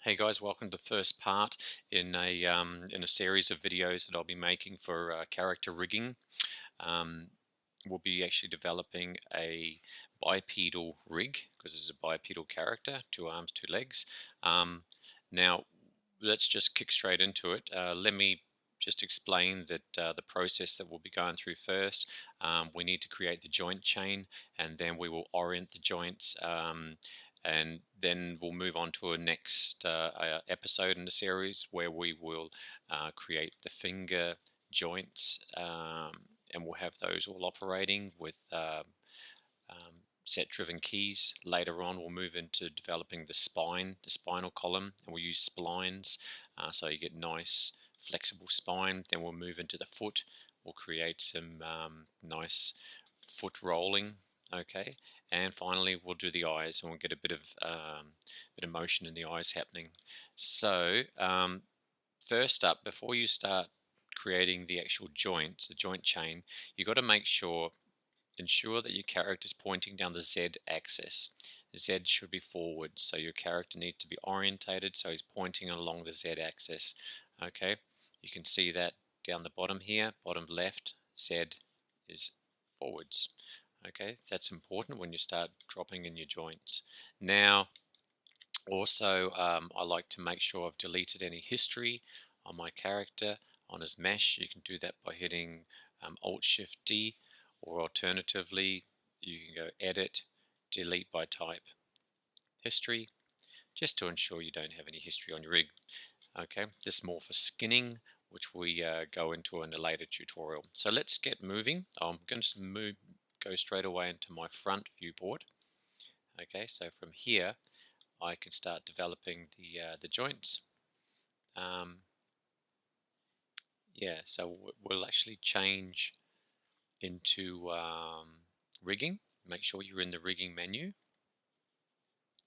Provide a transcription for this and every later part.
Hey guys, welcome to the first part in a series of videos that I'll be making for character rigging. Um, we'll be actually developing a bipedal rig because it's a bipedal character, 2 arms, 2 legs. Now, let's just kick straight into it. Let me just explain that the process that we'll be going through first. We need to create the joint chain, and then we will orient the joints. And then we'll move on to a next episode in the series where we will create the finger joints, and we'll have those all operating with set-driven keys. Later on, we'll move into developing the spine, the spinal column, and we'll use splines so you get nice flexible spine. Then we'll move into the foot. We'll create some nice foot rolling. Okay, and finally we'll do the eyes, and we'll get a bit of motion in the eyes happening. So first up, before you start creating the actual joints, the joint chain, you've got to ensure that your character is pointing down the Z axis. Z should be forward, so your character needs to be orientated so he's pointing along the Z axis. Okay, you can see that down the bottom here, bottom left, Z is forwards. Okay, that's important when you start dropping in your joints. Now, also, I like to make sure I've deleted any history on my character on his mesh. You can do that by hitting Alt-Shift-D, or alternatively, you can go Edit, Delete by Type, History, just to ensure you don't have any history on your rig. Okay, this is more for skinning, which we go into in a later tutorial. So let's get moving. I'm going to go straight away into my front viewport. Okay, so from here, I can start developing the joints. Yeah, so we'll actually change into rigging. Make sure you're in the rigging menu,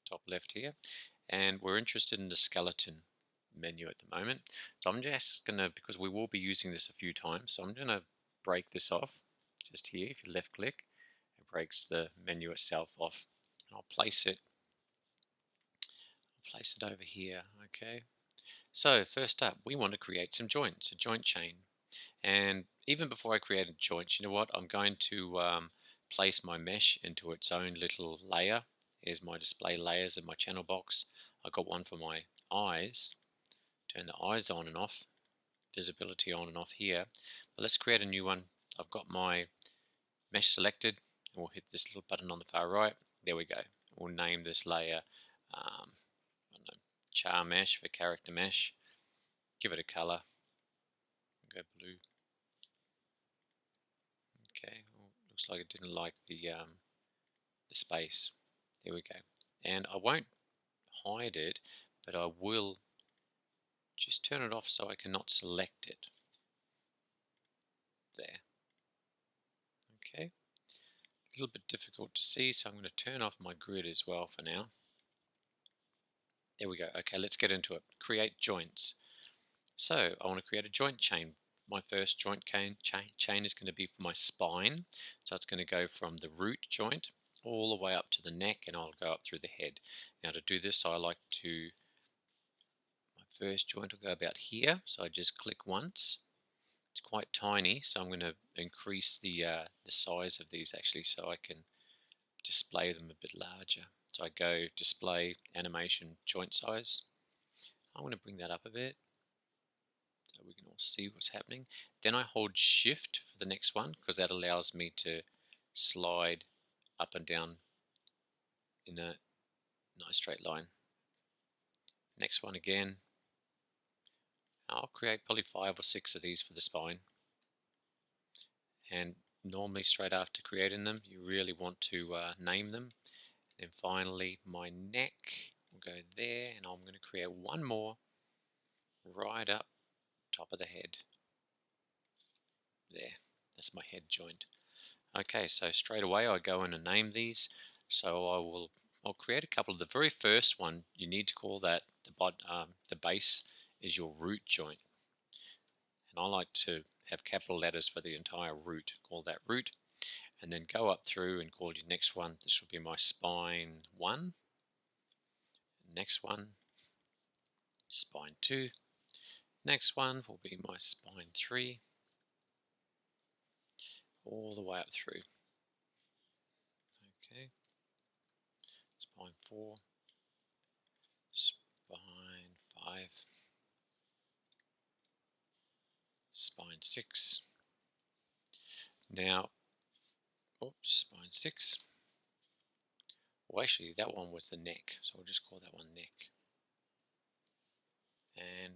top left here, and we're interested in the skeleton menu at the moment. So I'm just gonna, because we will be using this a few times, so I'm gonna break this off just here. If you left click, it breaks the menu itself off. I'll place it over here. Okay, so first up, we want to create some joints, a joint chain. And even before I create a joint, you know what, I'm going to place my mesh into its own little layer. Here's my display layers in my channel box. I've got one for my eyes. Turn the eyes on and off, visibility on and off here. But let's create a new one. I've got my mesh selected. We'll hit this little button on the far right. There we go. We'll name this layer I don't know, char mesh for character mesh. Give it a color. Go blue. Okay, well, looks like it didn't like the space. There we go. And I won't hide it, but I will just turn it off so I cannot select it. There. Okay. A little bit difficult to see, so I'm going to turn off my grid as well for now. There we go. Okay, let's get into it. Create joints. So I want to create a joint chain. My first joint chain is going to be for my spine. So it's going to go from the root joint all the way up to the neck, and I'll go up through the head. Now to do this, I like to, my first joint will go about here. So I just click once. It's quite tiny, so I'm going to increase the size of these actually so I can display them a bit larger. So I go display animation joint size. I'm going to bring that up a bit so we can all see what's happening. Then I hold shift for the next one because that allows me to slide up and down in a nice straight line. Next one again. I'll create probably 5 or 6 of these for the spine. And normally straight after creating them, you really want to name them. Then finally my neck will go there, and I'm going to create one more right up top of the head. There, that's my head joint. Okay, so straight away I go in and name these. So I'll create a couple. The very first one, you need to call that the base is your root joint. And I like to have capital letters for the entire root. Call that root. And then go up through and call your next one. This will be my spine 1. Next one. spine 2. Next one will be my spine 3, all the way up through. Okay, spine 4, spine 5, spine 6. Now, oops, spine 6. Well, actually, that one was the neck, so we'll just call that one neck. And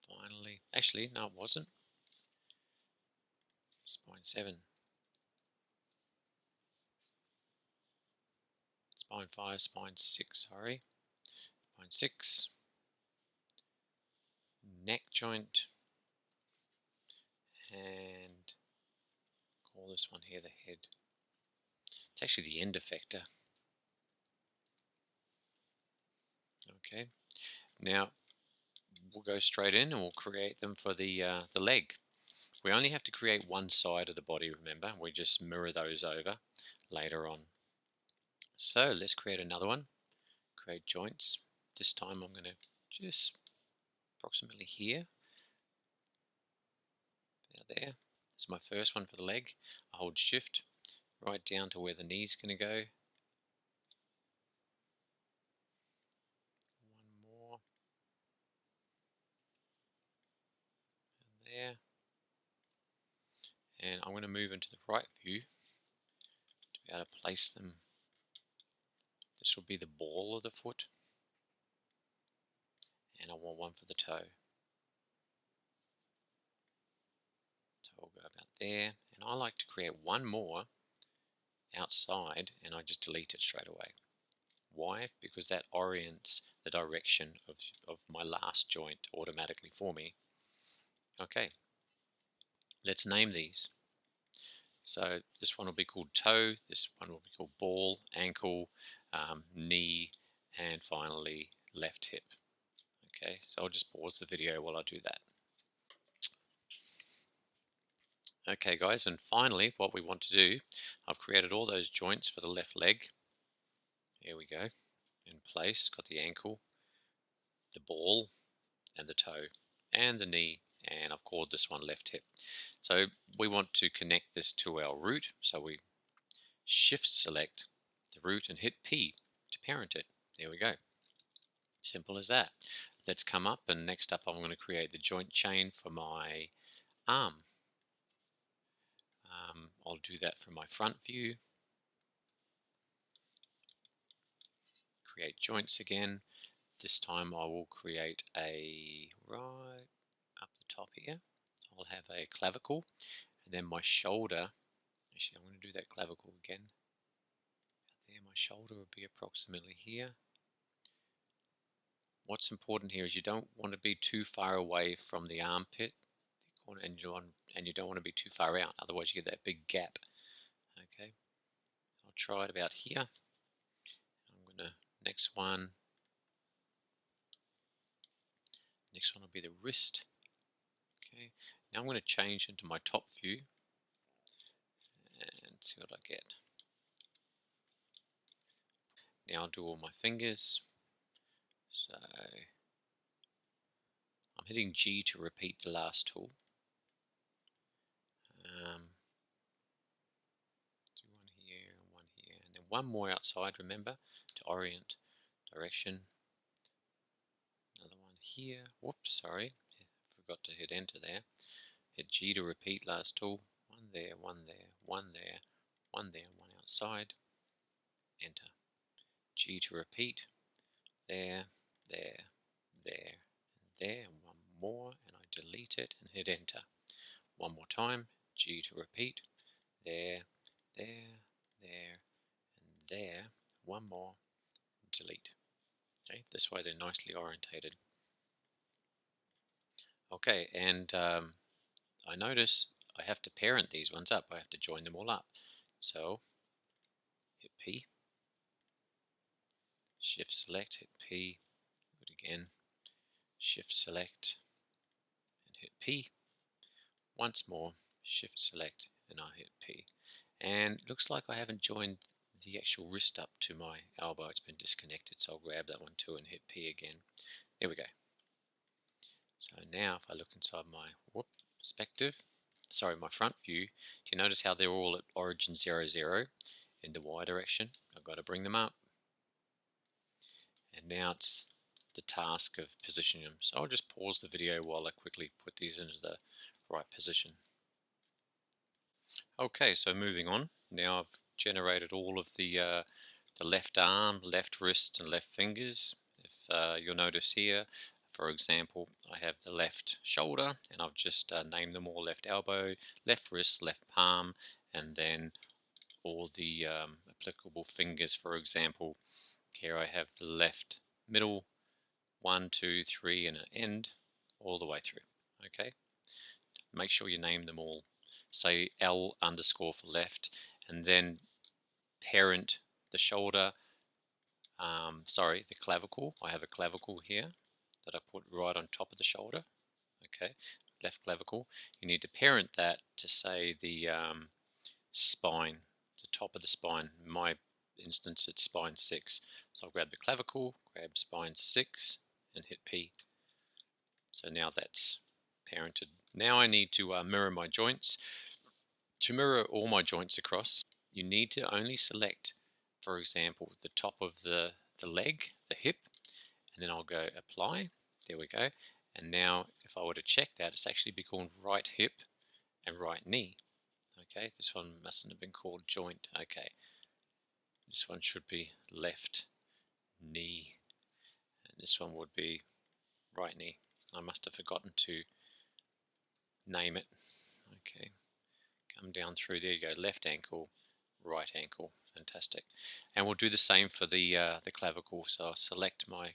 finally, actually, no, it wasn't. Spine 7. Spine 5, spine 6, sorry. Spine 6. Neck joint. And call this one here the head. It's actually the end effector. Okay. Now, we'll go straight in and we'll create them for the leg. We only have to create one side of the body, remember. We just mirror those over later on. So let's create another one. Create joints. This time I'm going to just approximately here. There. This is my first one for the leg. I hold shift right down to where the knee's going to go. One more. And there. And I'm going to move into the right view to be able to place them. This will be the ball of the foot. And I want one for the toe. So I'll go about there. And I like to create one more outside and I just delete it straight away. Why? Because that orients the direction of my last joint automatically for me. Okay, let's name these. So this one will be called toe, this one will be called ball, ankle, knee, and finally left hip. Okay, so I'll just pause the video while I do that. Okay guys, and finally what we want to do, I've created all those joints for the left leg. Here we go, in place, got the ankle, the ball, and the toe, and the knee, and I've called this one left hip. So we want to connect this to our root, so we shift select the root and hit P to parent it. There we go. Simple as that. Let's come up, and next up I'm going to create the joint chain for my arm. I'll do that from my front view. Create joints again. This time I will create a, right up the top here, I'll have a clavicle, and then my shoulder, actually I'm going to do that clavicle again. There, my shoulder will be approximately here. What's important here is you don't want to be too far away from the armpit, and you don't want to be too far out, otherwise you get that big gap. Okay, I'll try it about here. I'm going to, next one will be the wrist. Okay, now I'm going to change into my top view and see what I get. Now I'll do all my fingers. So I'm hitting G to repeat the last tool. Do one here and one here, and then one more outside, remember, to orient direction. Another one here. Whoops, sorry, forgot to hit enter there. Hit G to repeat last tool. One there, one there, one there, one there, one outside. Enter. G to repeat. There, there, there, and there, and one more, and I delete it and hit enter. One more time, G to repeat. There, there, there, and there. One more, delete. Okay, this way they're nicely orientated. Okay, and I notice I have to parent these ones up. I have to join them all up. So hit P, shift select, hit P, do it again, shift select, and hit P. Once more, shift select, and I hit P. And it looks like I haven't joined the actual wrist up to my elbow. It's been disconnected, so I'll grab that one too and hit P again. There we go. So now if I look inside my perspective, my front view, do you notice how they're all at origin 0, 0 in the Y direction? I've got to bring them up. And now it's the task of positioning them. So I'll just pause the video while I quickly put these into the right position. Okay, so moving on. Now I've generated all of the left arm, left wrist, and left fingers. If you'll notice here, for example, I have the left shoulder, and I've just named them all: left elbow, left wrist, left palm, and then all the applicable fingers. For example, here I have the left middle, 1, 2, 3, and an end all the way through. Okay, make sure you name them all. Say L underscore for left, and then parent the shoulder, the clavicle. I have a clavicle here that I put right on top of the shoulder. Okay, left clavicle. You need to parent that to say the spine, the top of the spine. In my instance, it's spine 6. So I'll grab the clavicle, grab spine 6, and hit P. So now that's parented. Now I need to mirror my joints. To mirror all my joints across, you need to only select, for example, the top of the leg, the hip, and then I'll go apply. There we go. And now if I were to check that, it's actually be called right hip and right knee. Okay, this one mustn't have been called joint. Okay, this one should be left knee, and this one would be right knee. I must have forgotten to name it. Okay, come down through, there you go, left ankle, right ankle. Fantastic. And we'll do the same for the clavicle. So I'll select my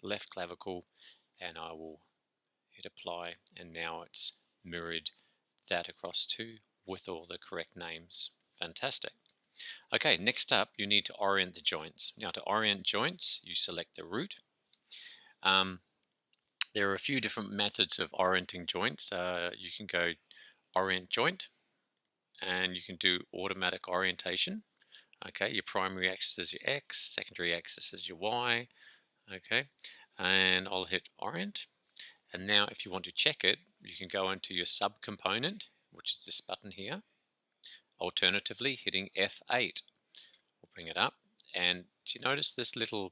left clavicle and I will hit apply, and now it's mirrored that across too with all the correct names. Fantastic. Okay, next up you need to orient the joints. Now to orient joints, you select the root. There are a few different methods of orienting joints. You can go orient joint, and you can do automatic orientation. Okay, your primary axis is your X, secondary axis is your Y. Okay, and I'll hit orient. And now if you want to check it, you can go into your subcomponent, which is this button here. Alternatively, hitting F8 will bring it up. And do you notice this little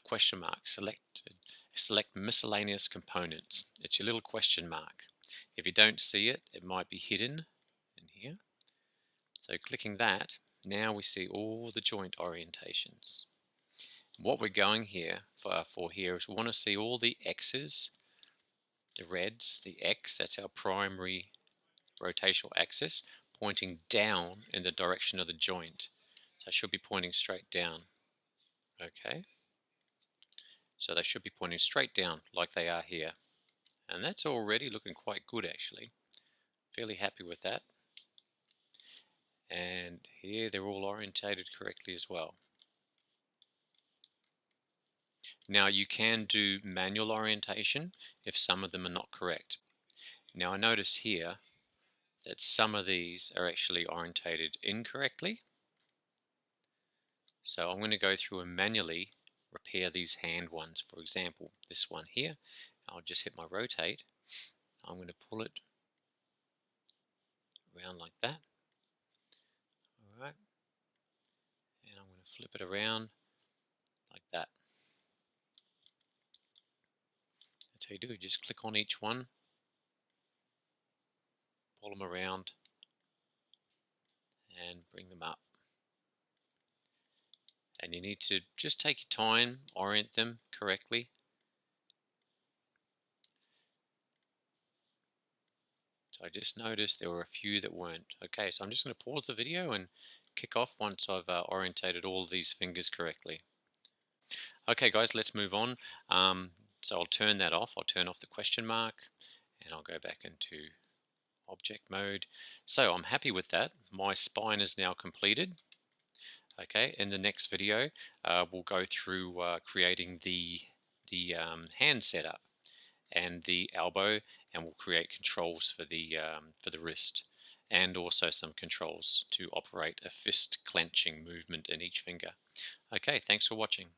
question mark? Select miscellaneous components. It's your little question mark. If you don't see it, it might be hidden in here. So clicking that, now we see all the joint orientations. What we're going here for here is we want to see all the X's, the reds, the X, that's our primary rotational axis, pointing down in the direction of the joint. So it should be pointing straight down. Okay, so they should be pointing straight down like they are here, and that's already looking quite good actually. Fairly happy with that. And here they're all orientated correctly as well. Now you can do manual orientation if some of them are not correct. Now I notice here that some of these are actually orientated incorrectly. So I'm going to go through and manually repair these hand ones. For example, this one here, I'll just hit my rotate. I'm going to pull it around like that. Alright, and I'm going to flip it around like that. That's how you do it. Just click on each one, pull them around, and bring them up. And you need to just take your time, orient them correctly. So I just noticed there were a few that weren't. Okay, so I'm just going to pause the video and kick off once I've orientated all of these fingers correctly. Okay guys, let's move on. So I'll turn that off. I'll turn off the question mark and I'll go back into object mode. So I'm happy with that. My spine is now completed. Okay, in the next video we'll go through creating the hand setup and the elbow, and we'll create controls for the wrist, and also some controls to operate a fist clenching movement in each finger. Okay, thanks for watching.